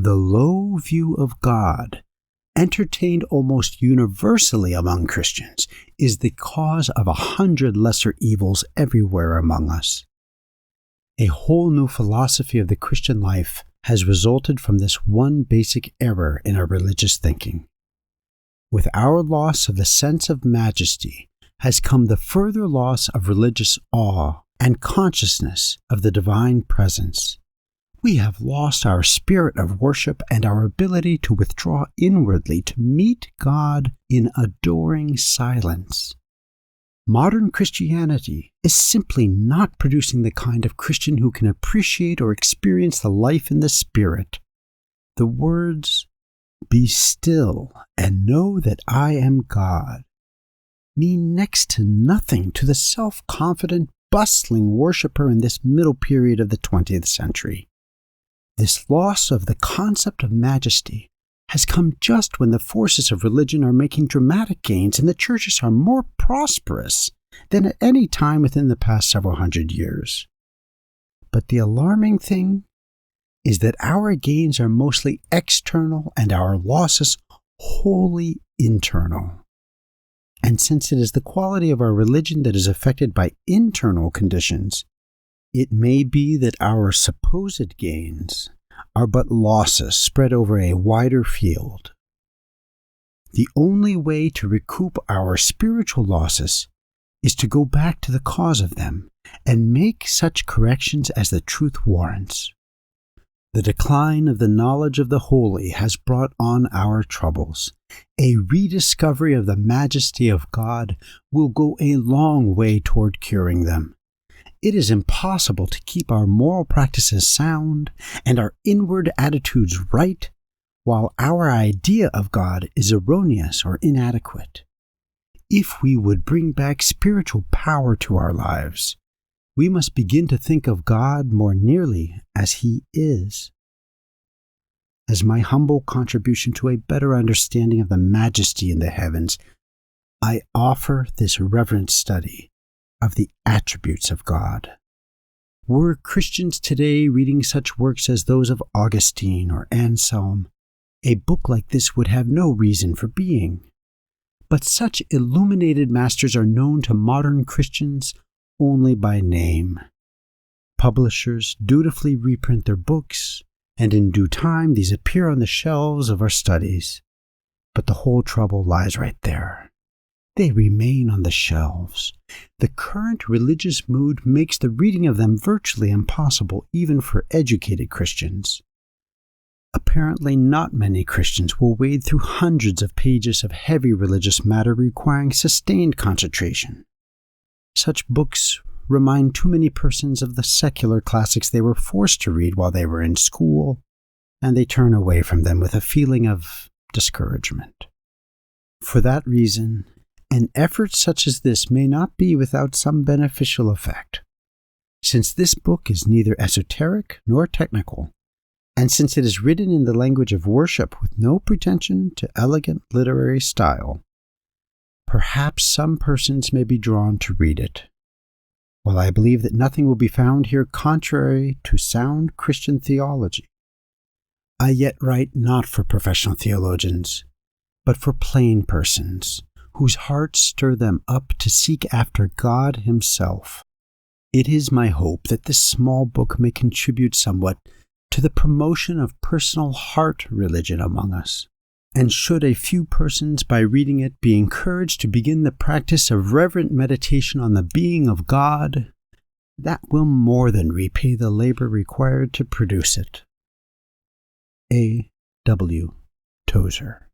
The low view of God, entertained almost universally among Christians, is the cause of 100 lesser evils everywhere among us. A whole new philosophy of the Christian life has resulted from this one basic error in our religious thinking. With our loss of the sense of majesty has come the further loss of religious awe and consciousness of the divine presence. We have lost our spirit of worship and our ability to withdraw inwardly to meet God in adoring silence. Modern Christianity is simply not producing the kind of Christian who can appreciate or experience the life in the Spirit. The words, "Be still and know that I am God," mean next to nothing to the self-confident, bustling worshiper in this middle period of the 20th century. This loss of the concept of majesty has come just when the forces of religion are making dramatic gains and the churches are more prosperous than at any time within the past several hundred years. But the alarming thing is that our gains are mostly external and our losses wholly internal. And since it is the quality of our religion that is affected by internal conditions, it may be that our supposed gains are but losses spread over a wider field. The only way to recoup our spiritual losses is to go back to the cause of them and make such corrections as the truth warrants. The decline of the knowledge of the holy has brought on our troubles. A rediscovery of the majesty of God will go a long way toward curing them. It is impossible to keep our moral practices sound and our inward attitudes right while our idea of God is erroneous or inadequate. If we would bring back spiritual power to our lives, we must begin to think of God more nearly as He is. As my humble contribution to a better understanding of the majesty in the heavens, I offer this reverent study of the attributes of God. Were Christians today reading such works as those of Augustine or Anselm, a book like this would have no reason for being. But such illuminated masters are known to modern Christians only by name. Publishers dutifully reprint their books, and in due time these appear on the shelves of our studies. But the whole trouble lies right there. They remain on the shelves. The current religious mood makes the reading of them virtually impossible even for educated Christians. Apparently not many Christians will wade through hundreds of pages of heavy religious matter requiring sustained concentration. Such books remind too many persons of the secular classics they were forced to read while they were in school, and they turn away from them with a feeling of discouragement. For that reason, an effort such as this may not be without some beneficial effect. Since this book is neither esoteric nor technical, and since it is written in the language of worship with no pretension to elegant literary style, perhaps some persons may be drawn to read it. While I believe that nothing will be found here contrary to sound Christian theology, I yet write not for professional theologians, but for plain persons, whose hearts stir them up to seek after God Himself. It is my hope that this small book may contribute somewhat to the promotion of personal heart religion among us. And should a few persons by reading it be encouraged to begin the practice of reverent meditation on the being of God, that will more than repay the labor required to produce it. A. W. Tozer.